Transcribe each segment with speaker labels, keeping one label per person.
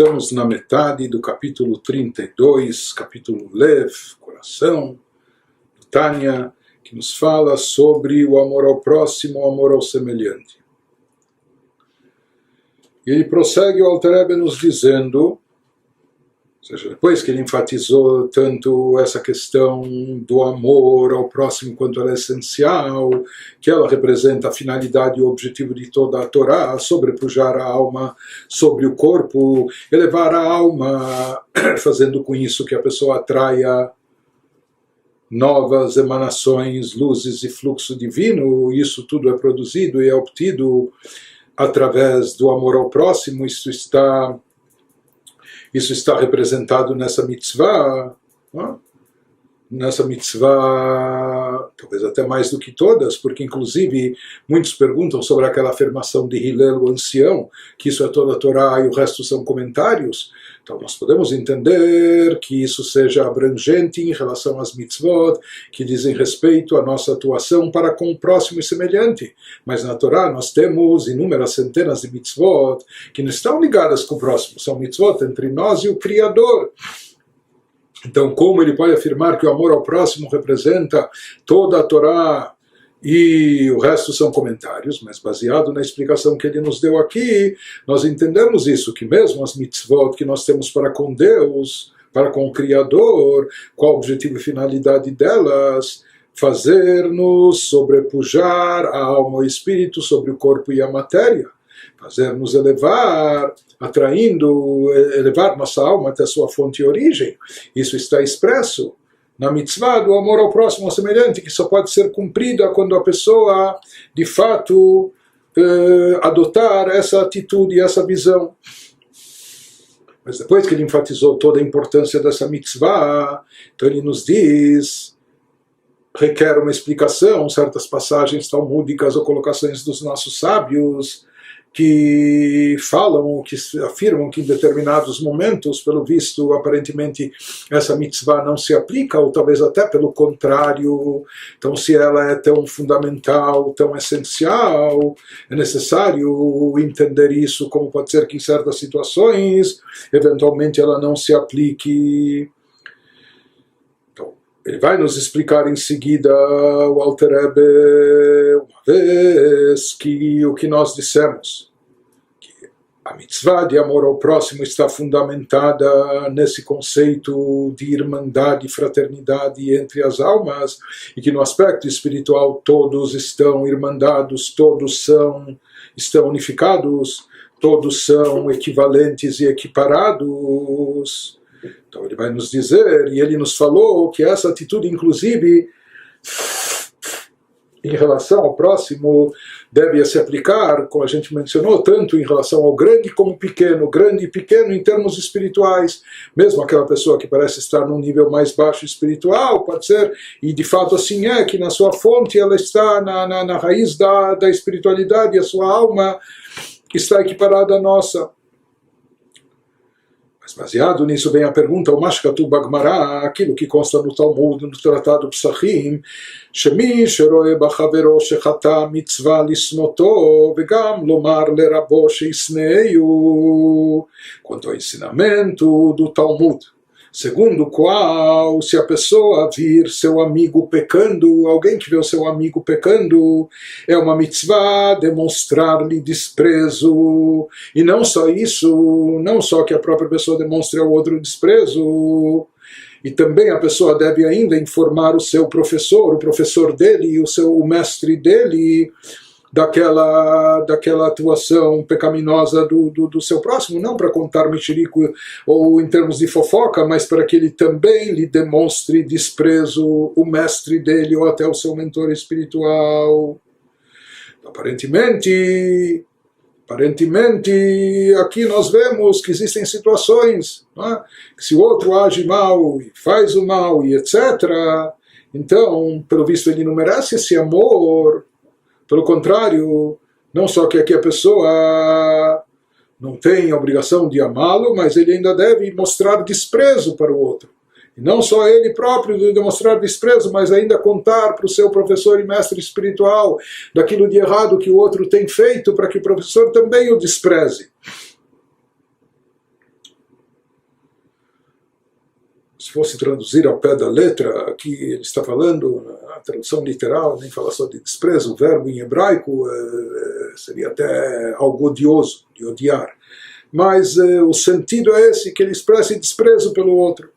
Speaker 1: estamos na metade do capítulo 32, capítulo Lev, coração, do Tânia, que nos fala sobre o amor ao próximo, o amor ao semelhante. E ele prossegue o Alter Rebbe nos dizendo, ou seja, depois que ele enfatizou tanto essa questão do amor ao próximo quanto ela é essencial, que ela representa a finalidade e o objetivo de toda a Torá, sobrepujar a alma sobre o corpo, elevar a alma, fazendo com isso que a pessoa atraia novas emanações, luzes e fluxo divino. Isso tudo é produzido e é obtido através do amor ao próximo. Isso está representado nessa mitzvah, nessa mitzvah, talvez até mais do que todas, porque inclusive muitos perguntam sobre aquela afirmação de Hillel, o ancião, que isso é toda a Torá e o resto são comentários. Então nós podemos entender que isso seja abrangente em relação às mitzvot, que dizem respeito à nossa atuação para com o próximo e semelhante. Mas na Torá nós temos inúmeras centenas de mitzvot que não estão ligadas com o próximo, são mitzvot entre nós e o Criador. Então, como ele pode afirmar que o amor ao próximo representa toda a Torá e o resto são comentários, mas baseado na explicação que ele nos deu aqui, nós entendemos isso, que mesmo as mitzvot que nós temos para com Deus, para com o Criador, qual o objetivo e finalidade delas? Fazer-nos sobrepujar a alma e o espírito sobre o corpo e a matéria, fazer-nos elevar, elevar nossa alma até sua fonte e origem. Isso está expresso na mitzvah do amor ao próximo, ao semelhante, que só pode ser cumprida quando a pessoa, de fato, adotar essa atitude, essa visão. Mas depois que ele enfatizou toda a importância dessa mitzvah, então ele nos diz, requer uma explicação, certas passagens talmúdicas ou colocações dos nossos sábios, que falam, que afirmam que em determinados momentos, pelo visto, aparentemente, essa mitzvah não se aplica, ou talvez até pelo contrário. Então, se ela é tão fundamental, tão essencial, é necessário entender isso, como pode ser que em certas situações, eventualmente, ela não se aplique. Então, ele vai nos explicar em seguida, o Alter Rebbe, uma vez que o que nós dissemos, a mitzvah de amor ao próximo está fundamentada nesse conceito de irmandade e fraternidade entre as almas, e que no aspecto espiritual todos estão irmandados, todos estão unificados, todos são equivalentes e equiparados. Então ele vai nos dizer, e ele nos falou que essa atitude, inclusive, em relação ao próximo, deve se aplicar, como a gente mencionou, tanto em relação ao grande como pequeno, grande e pequeno em termos espirituais. Mesmo aquela pessoa que parece estar num nível mais baixo espiritual, pode ser, e de fato assim é, que na sua fonte ela está na raiz da espiritualidade, a sua alma está equiparada à nossa. Baseado nisso vem a pergunta, o Mashkatu Bagmará, aquilo que consta no Talmud, no Tratado Psachim, Shemi sheroe bachavero shechata mitzvah lisnoto, vegam lomar lerabo sheisneiu. Quanto ao ensinamento do Talmud, segundo o qual, se a pessoa vir seu amigo pecando, alguém que vê o seu amigo pecando, é uma mitzvah demonstrar-lhe desprezo. E não só isso, não só que a própria pessoa demonstre ao outro desprezo, e também a pessoa deve ainda informar o seu professor, o professor dele, o mestre dele, daquela atuação pecaminosa do seu próximo, não para contar mexerico ou em termos de fofoca, mas para que ele também lhe demonstre desprezo, o mestre dele ou até o seu mentor espiritual. Aparentemente, aqui nós vemos que existem situações, não é? Que se o outro age mal e faz o mal e etc., então, pelo visto, ele não merece esse amor. Pelo contrário, não só que aqui a pessoa não tem a obrigação de amá-lo, mas ele ainda deve mostrar desprezo para o outro. E não só ele próprio demonstrar desprezo, mas ainda contar para o seu professor e mestre espiritual daquilo de errado que o outro tem feito, para que o professor também o despreze. se fosse traduzir ao pé da letra, aqui ele está falando, a tradução literal, nem fala só de desprezo, o verbo em hebraico seria até algo odioso, de odiar. Mas o sentido é esse, que ele expresse desprezo pelo outro.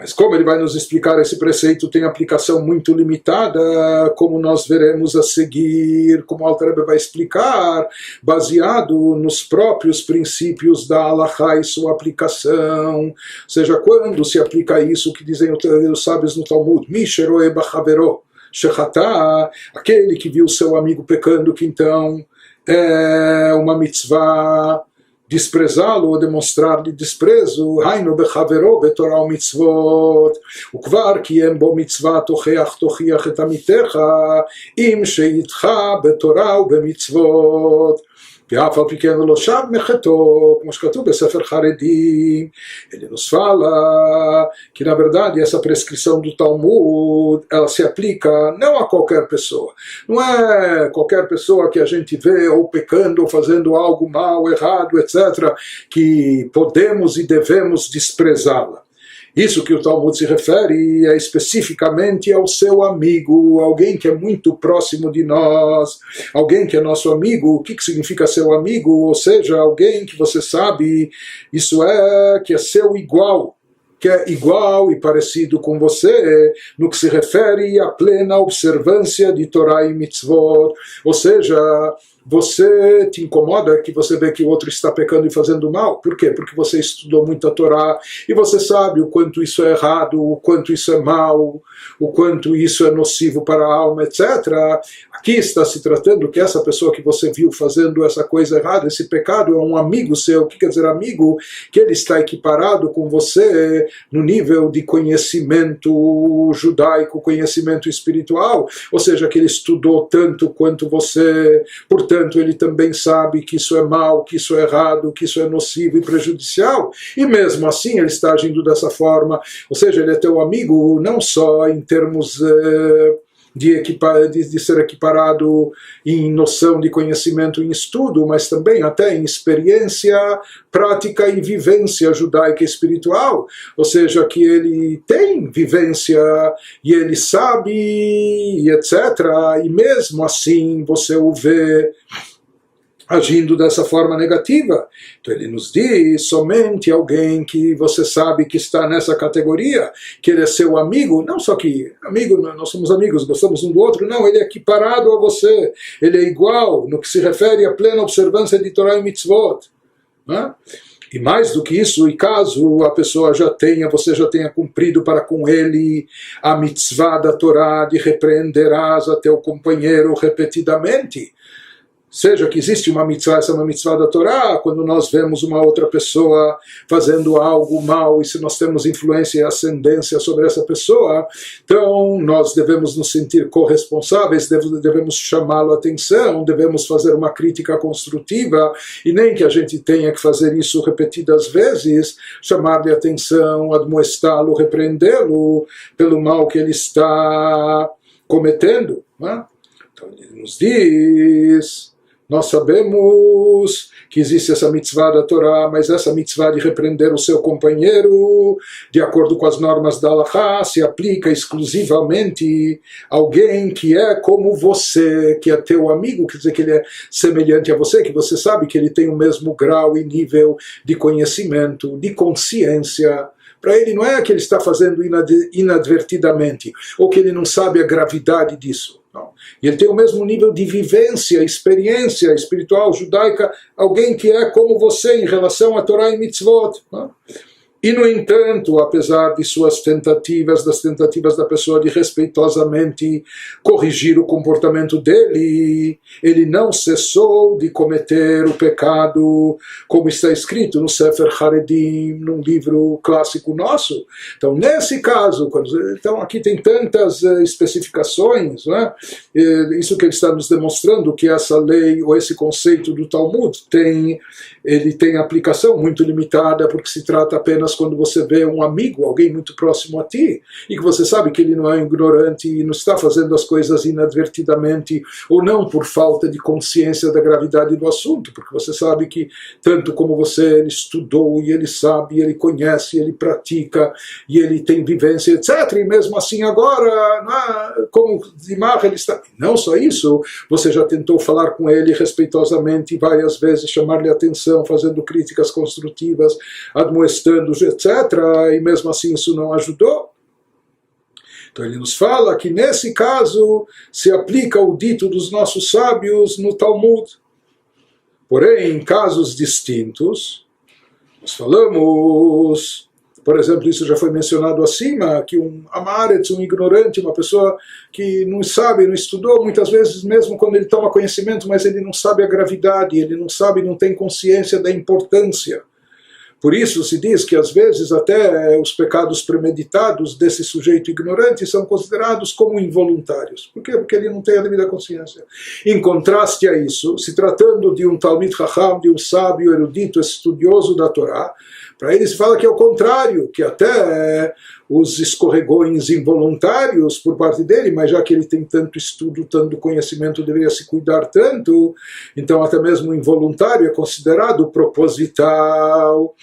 Speaker 1: Mas como ele vai nos explicar, esse preceito tem aplicação muito limitada, como nós veremos a seguir, como o Alter Rebbe vai explicar, baseado nos próprios princípios da Halachá e sua aplicação. Ou seja, quando se aplica isso que dizem os sábios no Talmud, Misheroe Bachavero Shechatá, aquele que viu seu amigo pecando, que então é uma mitzvah desprezá-lo ou demonstrar-lhe desprezo, Hainu bechavero betorah u'mitzvot, ukvar kiyem bo mitzvah tochiach et amitecha, im sheitcha betorah u'bemitzvot. ואף על פי כן לא שב מחטאו, como escrito no Sefer Haredim. Ele nos fala que, na verdade, essa prescrição do Talmud, ela se aplica não a qualquer pessoa. Não é qualquer pessoa que a gente vê ou pecando ou fazendo algo mal, errado, etc., que podemos e devemos desprezá-la. Isso que o Talmud se refere é especificamente ao seu amigo, alguém que é muito próximo de nós, alguém que é nosso amigo. O que significa seu amigo? Ou seja, alguém que você sabe, isso é, que é seu igual, que é igual e parecido com você, no que se refere à plena observância de Torá e Mitzvot. Ou seja, você te incomoda que você vê que o outro está pecando e fazendo mal. Por quê? Porque você estudou muito a Torá e você sabe o quanto isso é errado, o quanto isso é mal, o quanto isso é nocivo para a alma, etc. Aqui está se tratando que essa pessoa que você viu fazendo essa coisa errada, esse pecado, é um amigo seu. O que quer dizer amigo? Que ele está equiparado com você no nível de conhecimento judaico, conhecimento espiritual. Ou seja, que ele estudou tanto quanto você, portanto ele também sabe que isso é mal, que isso é errado, que isso é nocivo e prejudicial, e mesmo assim ele está agindo dessa forma. Ou seja, ele é teu amigo não só em termos de ser equiparado em noção de conhecimento em estudo, mas também até em experiência prática e vivência judaica e espiritual. Ou seja, que ele tem vivência e ele sabe, e etc. E mesmo assim você o vê agindo dessa forma negativa. Então ele nos diz, somente alguém que você sabe que está nessa categoria, que ele é seu amigo, não só que amigo, nós somos amigos, gostamos um do outro, não, ele é equiparado a você, ele é igual no que se refere à plena observância de Torá e Mitzvot. Né? E mais do que isso, e caso a pessoa você já tenha cumprido para com ele a mitzvah da Torá de repreenderás a teu companheiro repetidamente, seja que existe uma mitzvah, essa é uma mitzvah da Torá, quando nós vemos uma outra pessoa fazendo algo mal, e se nós temos influência e ascendência sobre essa pessoa, então nós devemos nos sentir corresponsáveis, devemos chamá-lo a atenção, devemos fazer uma crítica construtiva, e nem que a gente tenha que fazer isso repetidas vezes, chamar-lhe a atenção, admoestá-lo, repreendê-lo pelo mal que ele está cometendo. Né? Então ele nos diz, nós sabemos que existe essa mitzvah da Torá, mas essa mitzvah de repreender o seu companheiro, de acordo com as normas da Halachá, se aplica exclusivamente a alguém que é como você, que é teu amigo, quer dizer que ele é semelhante a você, que você sabe que ele tem o mesmo grau e nível de conhecimento, de consciência. Para ele não é que ele está fazendo inadvertidamente, ou que ele não sabe a gravidade disso. Não. E ele tem o mesmo nível de vivência, experiência espiritual judaica, alguém que é como você em relação a Torá e Mitzvot. Não? E, no entanto, apesar de suas tentativas, das tentativas da pessoa de respeitosamente corrigir o comportamento dele, ele não cessou de cometer o pecado, como está escrito no Sefer Haredim, num livro clássico nosso. Então, nesse caso, então aqui tem tantas especificações, né? Isso que ele está nos demonstrando, que essa lei, ou esse conceito do Talmud, ele tem aplicação muito limitada, porque se trata apenas apenas quando você vê um amigo, alguém muito próximo a ti, e que você sabe que ele não é um ignorante e não está fazendo as coisas inadvertidamente, ou não por falta de consciência da gravidade do assunto, porque você sabe que tanto como você, ele estudou, e ele sabe, ele conhece, ele pratica, e ele tem vivência, etc. E mesmo assim agora, como Dimar, ele está... Não só isso, você já tentou falar com ele respeitosamente várias vezes, chamar-lhe atenção, fazendo críticas construtivas, admoestando, etc. E mesmo assim isso não ajudou. Então ele nos fala que nesse caso se aplica o dito dos nossos sábios no Talmud. Porém, em casos distintos, nós falamos, por exemplo, isso já foi mencionado acima, que um amaretz, um ignorante, uma pessoa que não sabe, não estudou, muitas vezes mesmo quando ele toma conhecimento, mas ele não sabe a gravidade, ele não sabe, não tem consciência da importância. Por isso se diz que às vezes até os pecados premeditados desse sujeito ignorante são considerados como involuntários. Por quê? Porque ele não tem a devida consciência. Em contraste a isso, se tratando de um Talmid Chacham, de um sábio, erudito, estudioso da Torá, para ele se fala que é o contrário, que até os escorregões involuntários por parte dele, mas já que ele tem tanto estudo, tanto conhecimento, deveria se cuidar tanto, então até mesmo o involuntário é considerado proposital.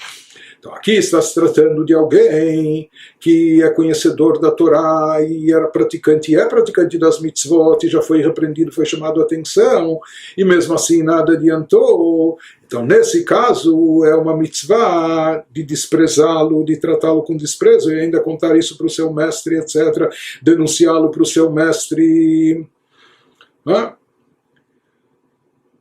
Speaker 1: Então aqui está se tratando de alguém que é conhecedor da Torá e era praticante, e é praticante das mitzvot, e já foi repreendido, foi chamado a atenção, e mesmo assim nada adiantou. Então nesse caso é uma mitzvah de desprezá-lo, de tratá-lo com desprezo, e ainda contar isso para o seu mestre, etc., denunciá-lo para o seu mestre.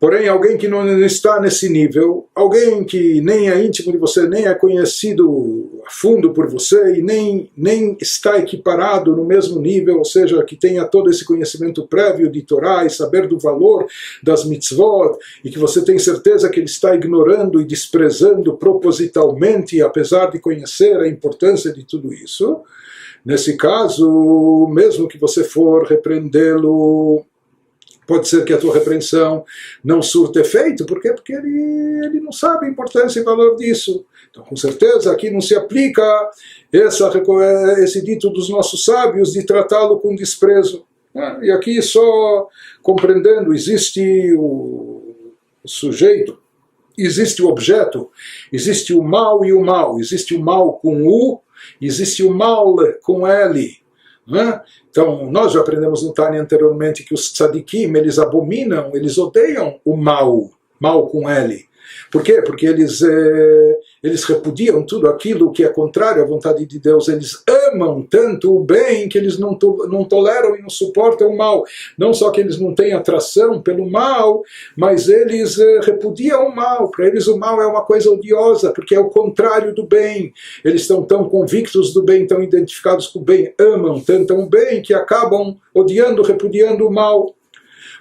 Speaker 1: Porém, alguém que não está nesse nível, alguém que nem é íntimo de você, nem é conhecido a fundo por você, e nem está equiparado no mesmo nível, ou seja, que tenha todo esse conhecimento prévio de Torá e saber do valor das mitzvot, e que você tem certeza que ele está ignorando e desprezando propositalmente, apesar de conhecer a importância de tudo isso, nesse caso, mesmo que você for repreendê-lo, pode ser que a tua repreensão não surta efeito. Por quê? Porque ele não sabe a importância e valor disso. Então, com certeza, aqui não se aplica esse dito dos nossos sábios de tratá-lo com desprezo. E aqui só compreendendo, existe o sujeito, existe o objeto, existe o mal e o mal. Existe o mal com U, existe o mal com L. Então, nós já aprendemos no Tânia anteriormente que os tzadikim, eles abominam, eles odeiam o mal, mal com L. Por quê? Porque eles repudiam tudo aquilo que é contrário à vontade de Deus. Eles amam tanto o bem que eles não toleram e não suportam o mal. Não só que eles não têm atração pelo mal, mas eles repudiam o mal. Para eles o mal é uma coisa odiosa, porque é o contrário do bem. Eles estão tão convictos do bem, tão identificados com o bem, amam tanto o bem que acabam odiando, repudiando o mal.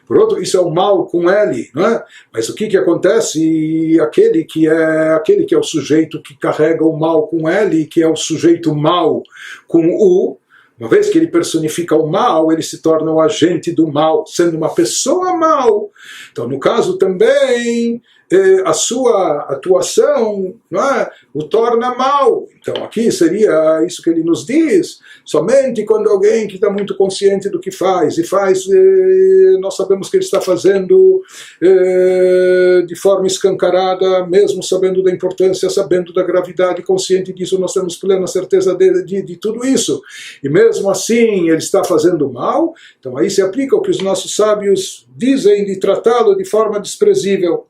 Speaker 1: Por outro, isso é o mal com L, não é? Mas o que acontece? Aquele que é o sujeito que carrega o mal com L, que é o sujeito mal com U, uma vez que ele personifica o mal, ele se torna o agente do mal, sendo uma pessoa mal. Então, no caso também, a sua atuação, não é, o torna mal. Então, aqui seria isso que ele nos diz. Somente quando alguém que está muito consciente do que faz, e faz, nós sabemos que ele está fazendo de forma escancarada, mesmo sabendo da importância, sabendo da gravidade, consciente disso, nós temos plena certeza de tudo isso. E mesmo assim ele está fazendo mal, então aí se aplica o que os nossos sábios dizem de tratá-lo de forma desprezível.